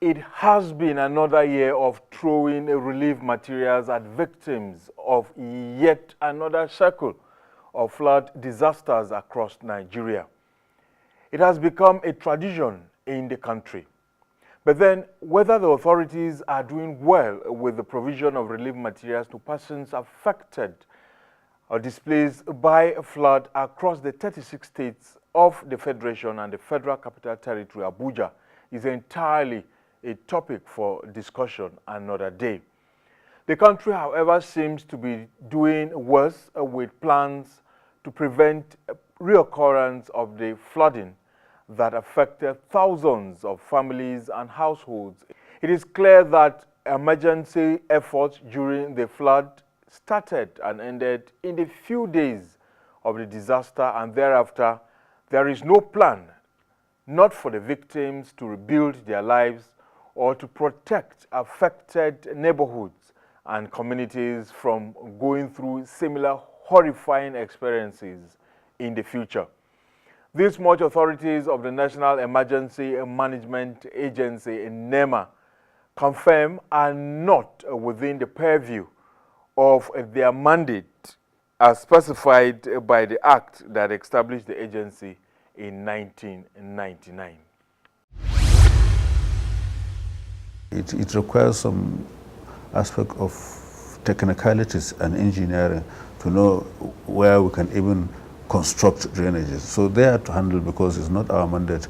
It has been another year of throwing relief materials at victims of yet another cycle of flood disasters across Nigeria. It has become a tradition in the country. But then, whether the authorities are doing well with the provision of relief materials to persons affected or displaced by a flood across the 36 states of the Federation and the Federal Capital Territory, Abuja, is entirely a topic for discussion another day. The country, however, seems to be doing worse with plans to prevent reoccurrence of the flooding that affected thousands of families and households. It is clear that emergency efforts during the flood started and ended in the few days of the disaster, and thereafter there is no plan, not for the victims to rebuild their lives or to protect affected neighborhoods and communities from going through similar horrifying experiences in the future. These much authorities of the National Emergency Management Agency, NEMA, confirm are not within the purview of their mandate as specified by the act that established the agency in 1999. It requires some aspect of technicalities and engineering to know where we can even construct drainages. So they are to handle, because it's not our mandate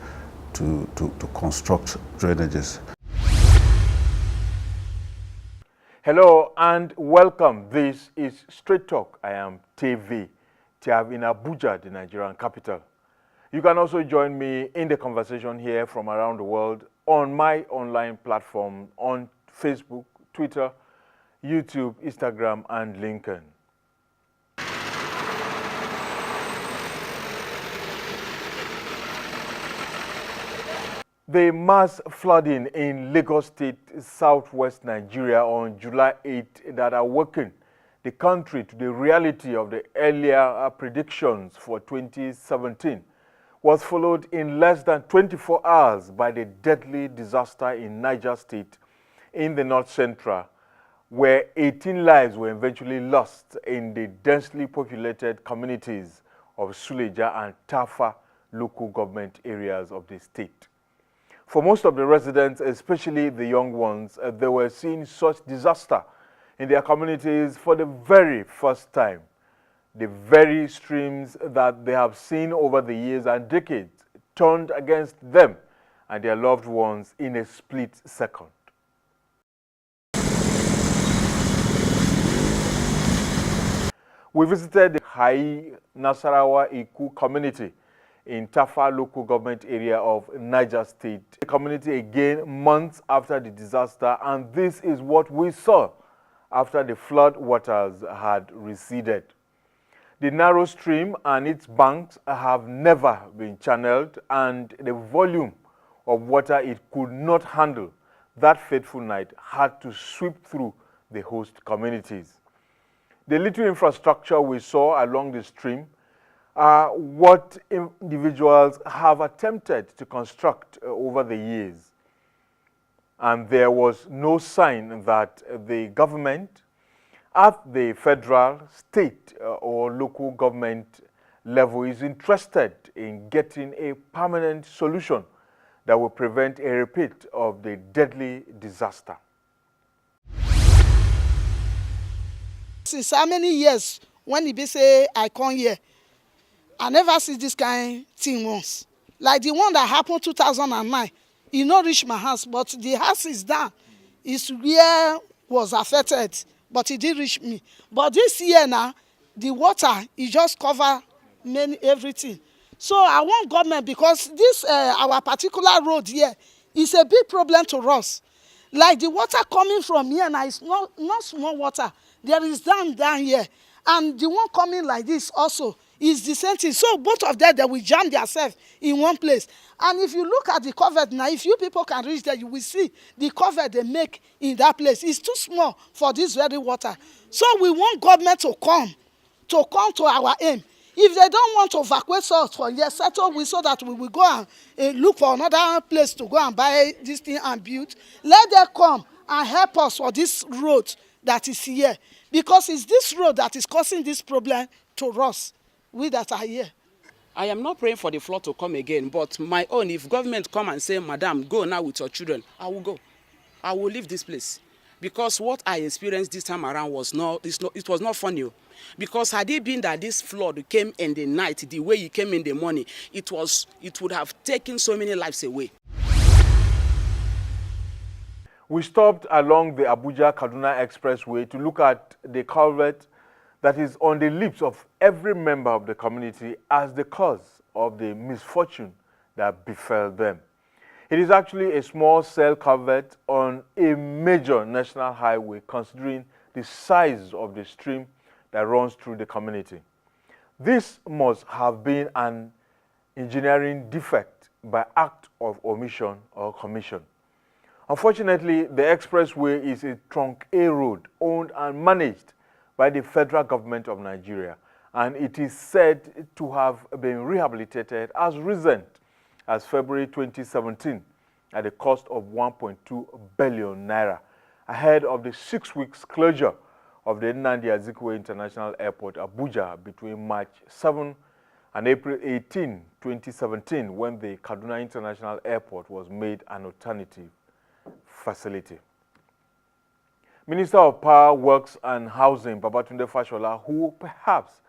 to construct drainages. Hello and welcome. This is Straight Talk. I am TV Tiav in Abuja, the Nigerian capital. You can also join me in the conversation here from around the world on my online platform on Facebook, Twitter, YouTube, Instagram, and LinkedIn. The mass flooding in Lagos State, southwest Nigeria on July 8 that awakened the country to the reality of the earlier predictions for 2017 was followed in less than 24 hours by the deadly disaster in Niger State in the north central, where 18 lives were eventually lost in the densely populated communities of Suleja and Tafa local government areas of the state. For most of the residents, especially the young ones, they were seeing such disaster in their communities for the very first time. The very streams that they have seen over the years and decades turned against them and their loved ones in a split second. We visited the Hai Nasarawa Iku community in Tafa local government area of Niger State. The community again months after the disaster, and this is what we saw after the flood waters had receded. The narrow stream and its banks have never been channeled, and the volume of water it could not handle that fateful night had to sweep through the host communities. The little infrastructure we saw along the stream are what individuals have attempted to construct over the years. And there was no sign that the government at the federal, state, or local government level is interested in getting a permanent solution that will prevent a repeat of the deadly disaster. Since how many years when he be say I come here, I never see this kind of thing once. Like the one that happened 2009, it not reach my house, but the house is down. It's where was affected, but it did reach me. But this year now, the water it just cover everything. So I want government, because this our particular road here is a big problem to us. Like the water coming from here now is not small water. There is down here, and the one coming like this also is the same thing. So both of them, they will jam themselves in one place. And if you look at the cover now, if you people can reach there, you will see the cover they make in that place. It's too small for this very water. So we want government to come to our aim. If they don't want to evacuate us from here, settle we so that we will go and look for another place to go and buy this thing and build. Let them come and help us for this road that is here. Because it's this road that is causing this problem to us, we that are here. I am not praying for the flood to come again, but my own, if government come and say, Madam, go now with your children, I will go. I will leave this place. Because what I experienced this time around was it was not funny. Because had it been that this flood came in the night, the way it came in the morning, it would have taken so many lives away. We stopped along the Abuja-Kaduna Expressway to look at the culvert that is on the lips of every member of the community as the cause of the misfortune that befell them. It is actually a small cell culvert on a major national highway, considering the size of the stream that runs through the community. This must have been an engineering defect by act of omission or commission. Unfortunately, the expressway is a trunk A road owned and managed by the federal government of Nigeria, and it is said to have been rehabilitated as recent as February 2017 at the cost of 1.2 billion naira, ahead of the 6 weeks closure of the Nnamdi International Airport, Abuja, between March 7 and April 18, 2017, when the Kaduna International Airport was made an alternative facility. Minister of Power, Works and Housing, Babatunde Fashola, who perhaps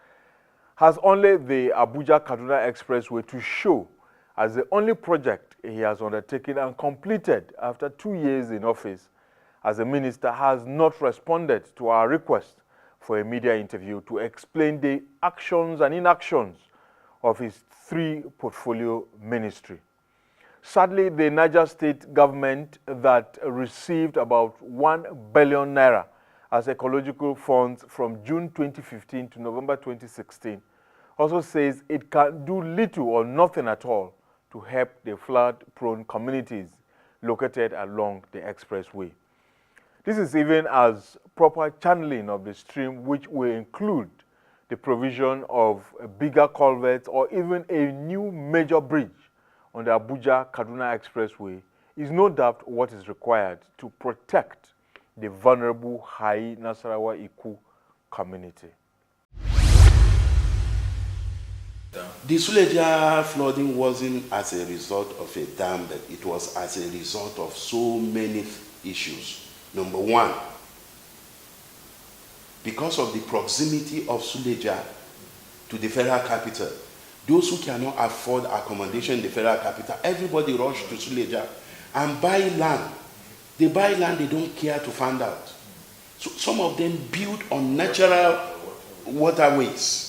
has only the Abuja-Kaduna Expressway to show as the only project he has undertaken and completed after 2 years in office as a minister, has not responded to our request for a media interview to explain the actions and inactions of his 3-portfolio ministry. Sadly, the Niger State government that received about 1 billion naira as ecological funds from June 2015 to November 2016 also says it can do little or nothing at all to help the flood-prone communities located along the expressway. This is even as proper channeling of the stream, which will include the provision of bigger culverts or even a new major bridge on the Abuja-Kaduna Expressway, is no doubt what is required to protect the vulnerable Hai Nasarawa Iku community. The Suleja flooding wasn't as a result of a dam, but it was as a result of so many issues. Number one, because of the proximity of Suleja to the federal capital, those who cannot afford accommodation in the federal capital, everybody rushed to Suleja and buy land. They buy land they don't care to find out. So some of them build on natural waterways.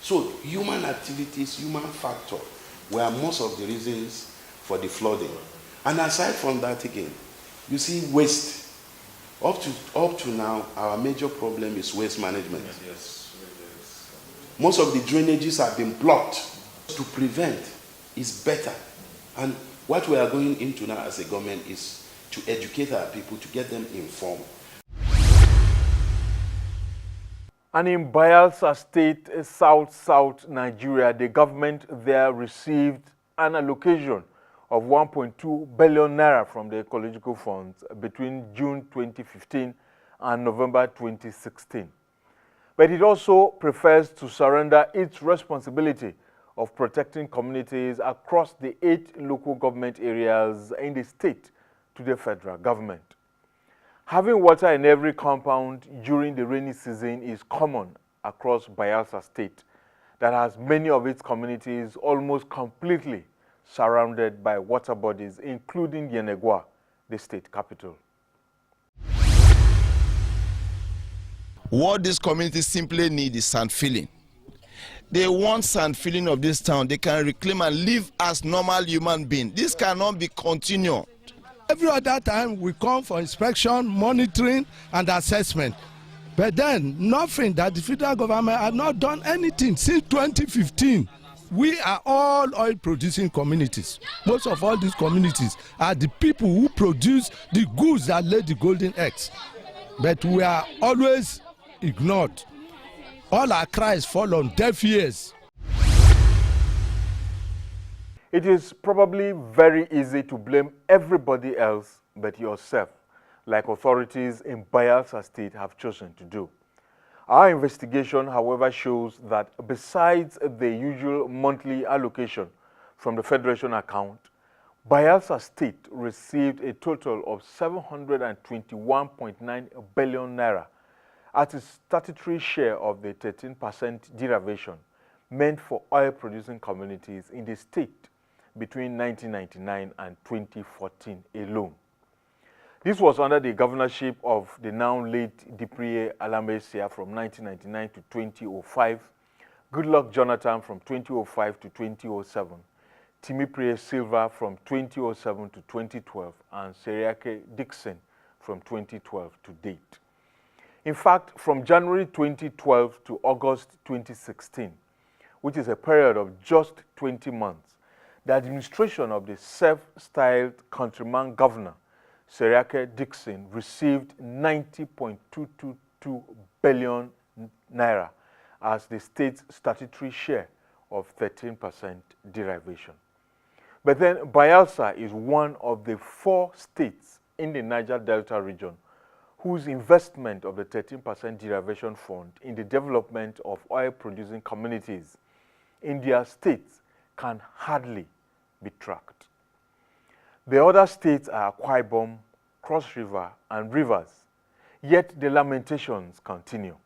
So human activities, human factor were most of the reasons for the flooding. And aside from that again, you see waste. Up to now, our major problem is waste management. Yes. Most of the drainages have been blocked. To prevent is better. And what we are going into now as a government is to educate our people, to get them informed. And in Bayelsa State, South Nigeria, the government there received an allocation of 1.2 billion naira from the ecological funds between June 2015 and November 2016. But it also prefers to surrender its responsibility of protecting communities across the 8 local government areas in the state to the federal government. Having water in every compound during the rainy season is common across Bayelsa State that has many of its communities almost completely surrounded by water bodies, including Yenegua, the state capital. What these communities simply need is sand filling. They want sand filling of this town. They can reclaim and live as normal human beings. This cannot be continued. Every other time we come for inspection, monitoring, and assessment. But then nothing, that the federal government has not done anything since 2015. We are all oil producing communities. Most of all these communities are the people who produce the goods that lay the golden eggs. But we are always ignored. All our cries fall on deaf ears. It is probably very easy to blame everybody else but yourself, like authorities in Bayelsa State have chosen to do. Our investigation, however, shows that besides the usual monthly allocation from the Federation account, Bayelsa State received a total of 721.9 billion naira at its statutory share of the 13% derivation meant for oil-producing communities in the state between 1999 and 2014 alone. This was under the governorship of the now late Dipriye AMAECHI from 1999 to 2005, Goodluck Jonathan from 2005 to 2007, Timipriye Silva from 2007 to 2012, and Seriake Dixon from 2012 to date. In fact, from January 2012 to August 2016, which is a period of just 20 months, the administration of the self-styled countryman governor, Seriake Dixon, received 90.222 billion naira as the state's statutory share of 13% derivation. But then Bayelsa is one of the 4 states in the Niger Delta region whose investment of the 13% derivation fund in the development of oil-producing communities in their states can hardly be tracked. The other states are Akwa Ibom, Cross River, and Rivers, yet the lamentations continue.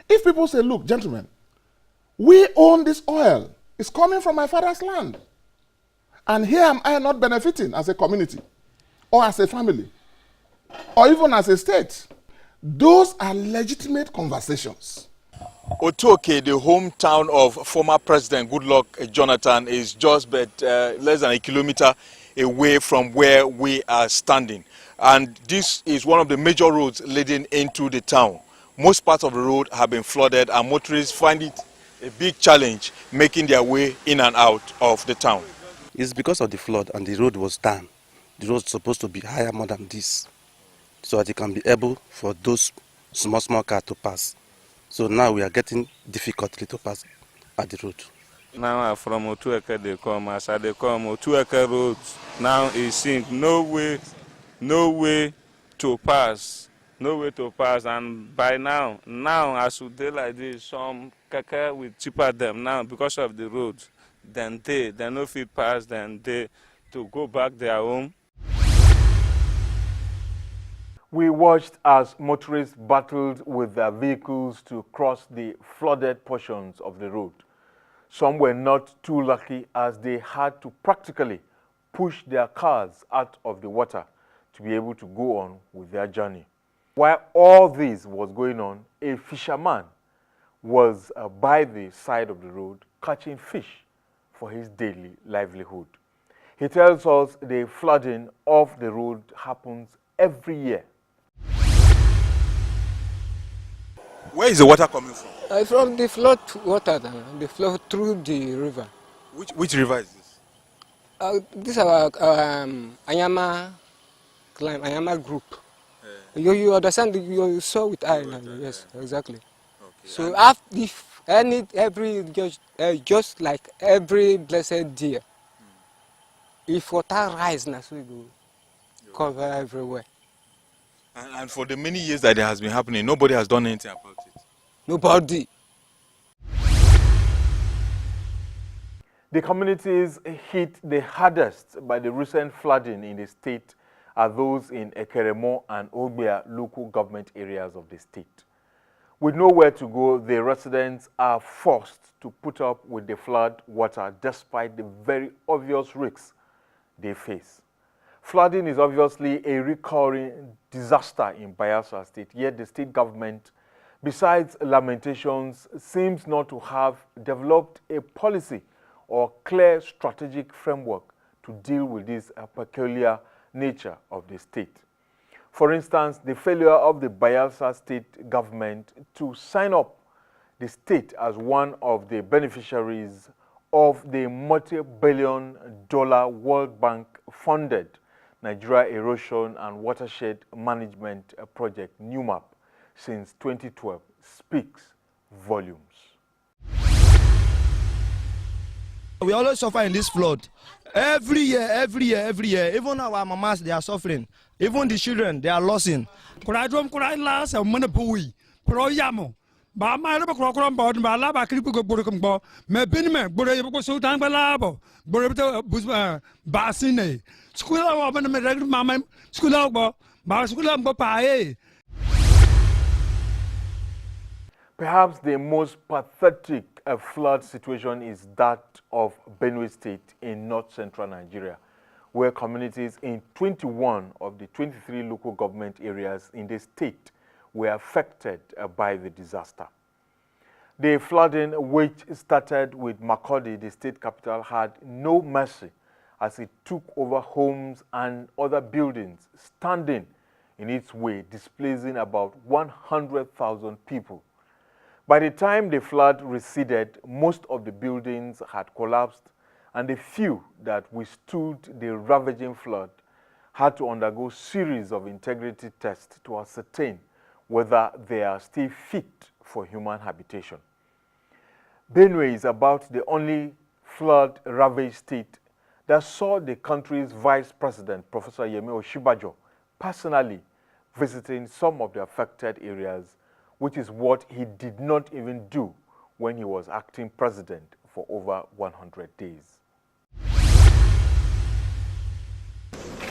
If people say, look, gentlemen, we own this oil, it's coming from my father's land, and here am I not benefiting as a community, or as a family, or even as a state, those are legitimate conversations. Otuoke, the hometown of former President Goodluck Jonathan, is just less than a kilometer away from where we are standing. And this is one of the major roads leading into the town. Most parts of the road have been flooded, and motorists find it a big challenge making their way in and out of the town. It's because of the flood, and the road was down. The road is supposed to be higher more than this, so that it can be able for those small cars to pass. So now we are getting difficulty to pass at the road. Now from Otueke they come, as they come, Otueke road now is sink, no way to pass, and by now as we dey like this, some keke will cheaper them now because of the road. Then they no fit pass, then they to go back their home. We watched as motorists battled with their vehicles to cross the flooded portions of the road. Some were not too lucky, as they had to practically push their cars out of the water to be able to go on with their journey. While all this was going on, a fisherman was by the side of the road catching fish for his daily livelihood. He tells us the flooding of the road happens every year. Where is the water coming from? From the flood water, the flow through the river. Which river is this? This is our Ayama climb, Ayama group. You understand? You saw with Ireland, yes, exactly. Okay. So just like every blessed day, if water rise, now so it will cover everywhere. And for the many years that it has been happening, nobody has done anything about it? Nobody. The communities hit the hardest by the recent flooding in the state are those in Ekeremo and Ogbia local government areas of the state. With nowhere to go, the residents are forced to put up with the flood water despite the very obvious risks they face. Flooding is obviously a recurring disaster in Bayelsa State, yet the state government, besides lamentations, seems not to have developed a policy or clear strategic framework to deal with this peculiar nature of the state. For instance, the failure of the Bayelsa state government to sign up the state as one of the beneficiaries of the multi-billion-dollar World Bank-funded Nigeria Erosion and Watershed Management Project, NUMAP, since 2012 speaks volumes. We always suffer in this flood. Every year. Even our mamas, they are suffering. Even the children, they are losing. Ba ma ba kro kro ba ba la ba kri ko bor ko bo me bin me bor ye ko so tang ba la bo bor ba sine skula wa ba me reg mama skula bo ba skula bo pa e. Perhaps the most pathetic flood situation is that of Benue State in north-central Nigeria, where communities in 21 of the 23 local government areas in the state were affected by the disaster. The flooding, which started with Makurdi, the state capital, had no mercy as it took over homes and other buildings standing in its way, displacing about 100,000 people. By the time the flood receded, most of the buildings had collapsed, and the few that withstood the ravaging flood had to undergo a series of integrity tests to ascertain whether they are still fit for human habitation. Benue is about the only flood-ravaged state that saw the country's vice president, Professor Yemi Osinbajo, personally visiting some of the affected areas, which is what he did not even do when he was acting president for over 100 days.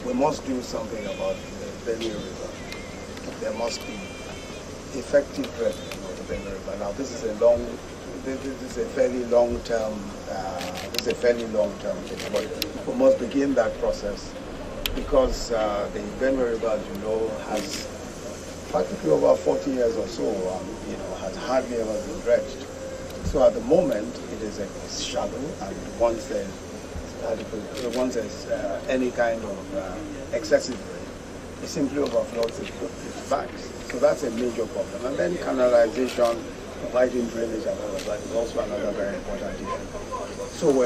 We must do something about the Benue River. There must be effective dredging of the Benue River. Now, this is a fairly long-term thing, but we must begin that process because the Benue River, as you know, has practically over 40 years or so, has hardly ever been dredged. So at the moment, it is shallow, and once there's any kind of excessive rain, it simply overflows its banks. So that's a major problem. And then canalization, providing drainage and all of that is also another very important issue. So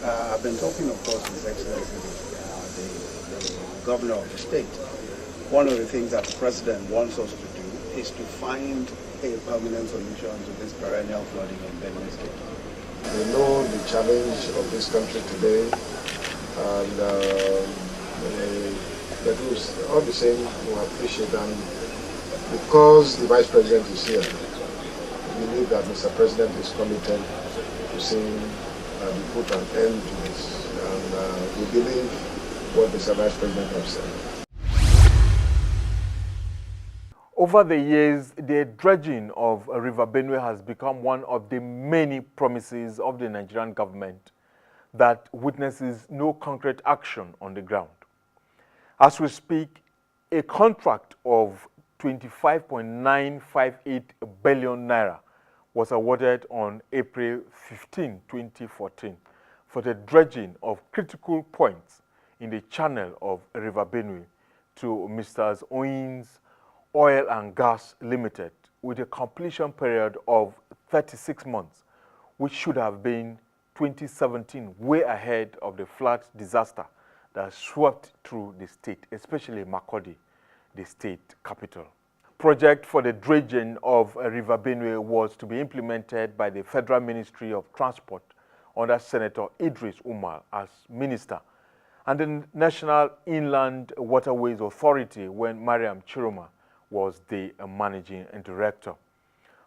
I've been talking, of course, with His Excellency, the governor of the state. One of the things that the president wants us to do is to find a permanent solution to this perennial flooding in Benue State. We know the challenge of this country today, and but all the same, we appreciate them because the Vice President is here. We believe that Mr. President is committed to seeing we put an end to this, and we believe what Mr. Vice President has said. Over the years, the dredging of River Benue has become one of the many promises of the Nigerian government that witnesses no concrete action on the ground. As we speak, a contract of 25.958 billion naira was awarded on April 15, 2014 for the dredging of critical points in the channel of River Benue to Mr. Owens Oil and Gas Limited with a completion period of 36 months, which should have been 2017, way ahead of the flood disaster that swept through the state, especially Makurdi, the state capital. Project for the dredging of River Benue was to be implemented by the Federal Ministry of Transport under Senator Idris Umar as minister, and the National Inland Waterways Authority when Mariam Chiroma was the managing director.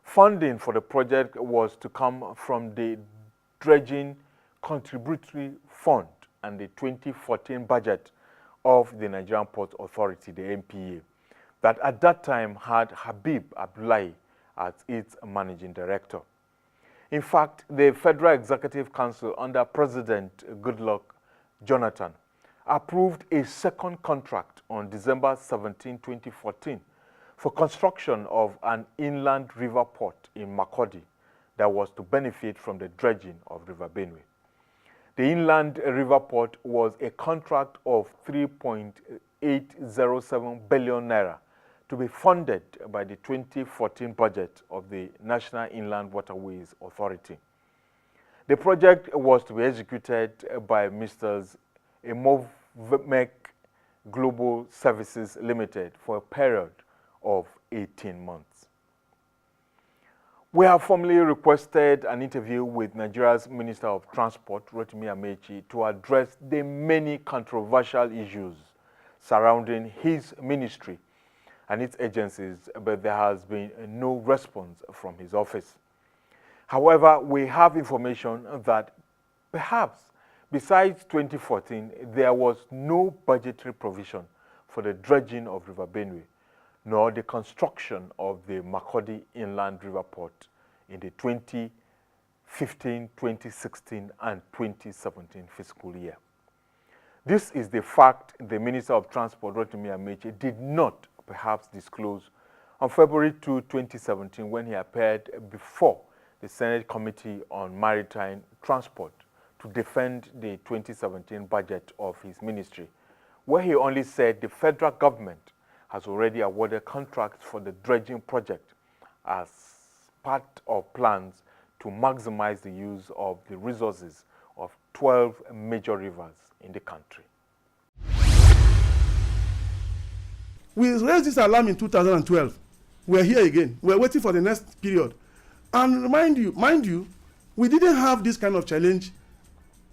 Funding for the project was to come from the Dredging Contributory Fund and the 2014 budget of the Nigerian Ports Authority, the NPA, that at that time had Habib Abdullahi as its managing director. In fact, the Federal Executive Council under President Goodluck Jonathan approved a second contract on December 17, 2014 for construction of an inland river port in Makurdi that was to benefit from the dredging of River Benue. The inland river port was a contract of 3.807 billion naira to be funded by the 2014 budget of the National Inland Waterways Authority. The project was to be executed by Mr. Emovmek Global Services Limited for a period of 18 months. We have formally requested an interview with Nigeria's Minister of Transport, ROTIMI AMAECHI, to address the many controversial issues surrounding his ministry and its agencies, but there has been no response from his office. However, we have information that perhaps besides 2014, there was no budgetary provision for the dredging of River Benue, nor the construction of the Makurdi Inland River Port in the 2015, 2016, and 2017 fiscal year. This is the fact the Minister of Transport, ROTIMI AMAECHI, did not perhaps disclose on February 2, 2017, when he appeared before the Senate Committee on Maritime Transport to defend the 2017 budget of his ministry, where he only said the federal government has already awarded contracts for the dredging project as part of plans to maximize the use of the resources of 12 major rivers in the country. We raised this alarm in 2012. We're here again. We're waiting for the next period. And mind you, we didn't have this kind of challenge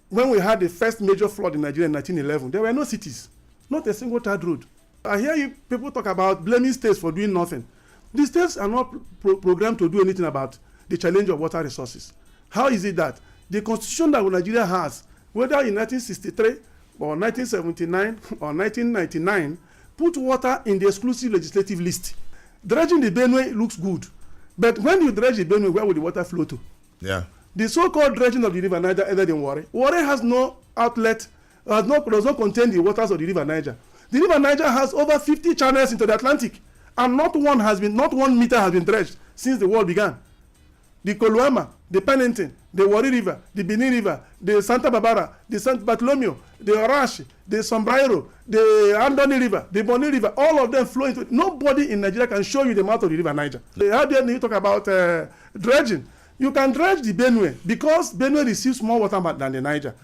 when we had the first major flood in Nigeria in 1911. There were no cities, not a single third road. I hear you people talk about blaming states for doing nothing. The states are not programmed to do anything about the challenge of water resources. How is it that the constitution that Nigeria has, whether in 1963 or 1979 or 1999, put water in the exclusive legislative list? Dredging the Benue looks good, but when you dredge the Benue, where will the water flow to? Yeah. The so-called dredging of the river Niger, other than Warri has no outlet, does not contain the waters of the river Niger. The river Niger has over 50 channels into the Atlantic, and not one meter has been dredged since the war began. The Koluama, the Pennington, the Warri River, the Benin River, the Santa Barbara, the St. Bartholomew, the Orashi, the Sombrero, the Andoni River, the Boni River, all of them flow into. Nobody in Nigeria can show you the mouth of the river Niger. How dare you talk about dredging? You can dredge the Benue because Benue receives more water than the Niger.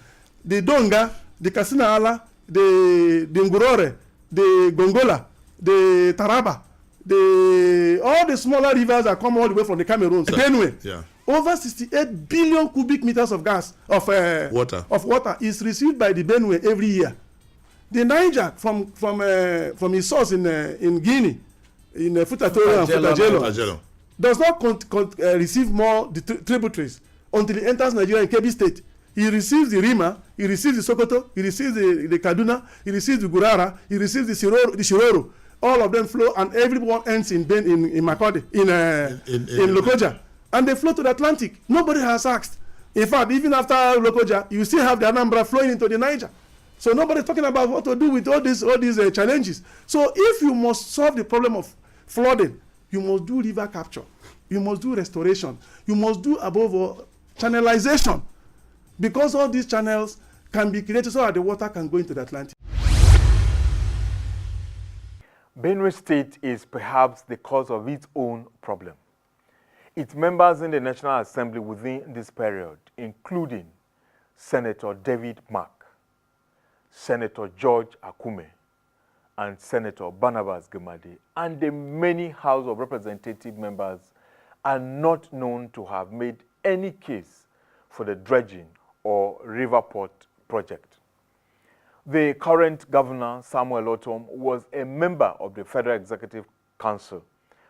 The Donga, the Katsina Ala, the Ngurore, the Gongola, the Taraba, all the smaller rivers that come all the way from the Cameroon. Benue, over 68 billion cubic meters of water is received by the Benue every year. The Niger from its source in Guinea, in Futatoro and Futajelo, does not receive more tributaries until it enters Nigeria in Kebbi State. He receives the Rima, he receives the Sokoto, he receives the Kaduna, he receives the Gurara, he receives the Shiroro. All of them flow, and everyone ends in Makurdi, in Lokoja, and they flow to the Atlantic. Nobody has asked. In fact, even after Lokoja, you still have the Anambra flowing into the Niger. So nobody's talking about what to do with all these challenges. So if you must solve the problem of flooding, you must do river capture, you must do restoration, you must do above all channelization, because all these channels can be created so that the water can go into the Atlantic. Benue State is perhaps the cause of its own problem. Its members in the National Assembly within this period, including Senator David Mark, Senator George Akume, and Senator Barnabas Gemade, and the many House of Representative members, are not known to have made any case for the dredging or river port project. The current governor, Samuel Ortom, was a member of the Federal Executive Council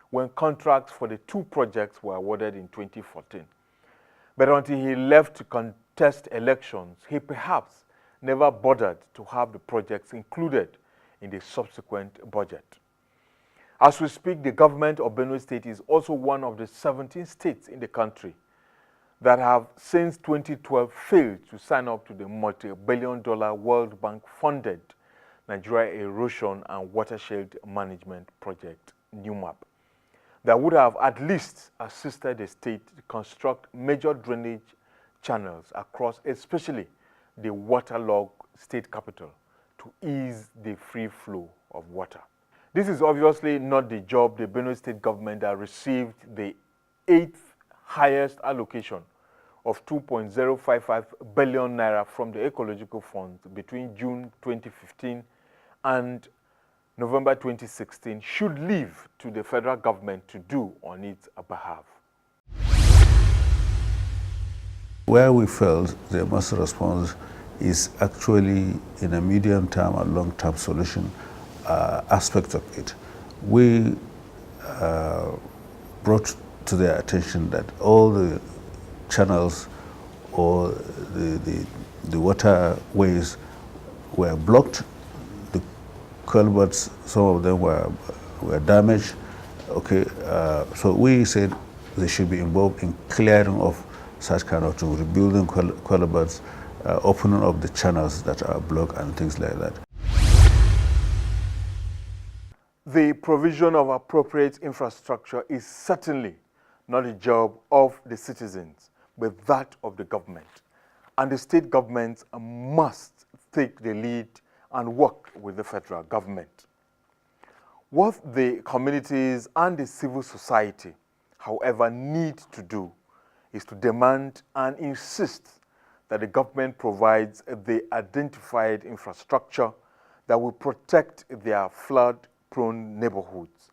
when contracts for the two projects were awarded in 2014. But until he left to contest elections, he perhaps never bothered to have the projects included in the subsequent budget. As we speak, the government of Benue State is also one of the 17 states in the country that have since 2012 failed to sign up to the multi-billion-dollar World Bank-funded Nigeria Erosion and Watershed Management Project, NUMAP, that would have at least assisted the state to construct major drainage channels across especially the waterlogged state capital to ease the free flow of water. This is obviously not the job the Benue State government that received the 8th highest allocation of 2.055 billion naira from the Ecological Fund between June 2015 and November 2016 should leave to the federal government to do on its behalf. Where we felt the most response is actually in a medium-term and long-term solution aspect of it. We brought to their attention that all the channels or the waterways were blocked. The culverts, some of them were damaged. Okay, so we said they should be involved in clearing of such kind of things, rebuilding culverts, opening up the channels that are blocked and things like that. The provision of appropriate infrastructure is certainly not a job of the citizens, but that of the government. And the state governments must take the lead and work with the federal government. What the communities and the civil society, however, need to do is to demand and insist that the government provides the identified infrastructure that will protect their flood-prone neighborhoods,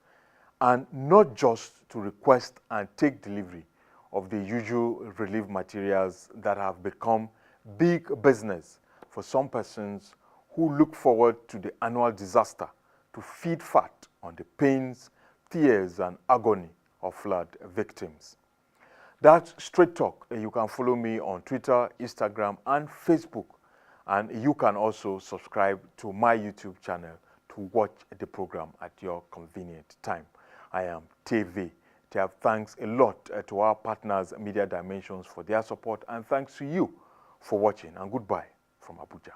and not just to request and take delivery of the usual relief materials that have become big business for some persons who look forward to the annual disaster to feed fat on the pains, tears, and agony of flood victims. That's Straight Talk. You can follow me on Twitter, Instagram, and Facebook. And you can also subscribe to my YouTube channel to watch the program at your convenient time. I am TV. Thanks a lot to our partners, Media Dimensions, for their support, and thanks to you for watching. And goodbye from Abuja.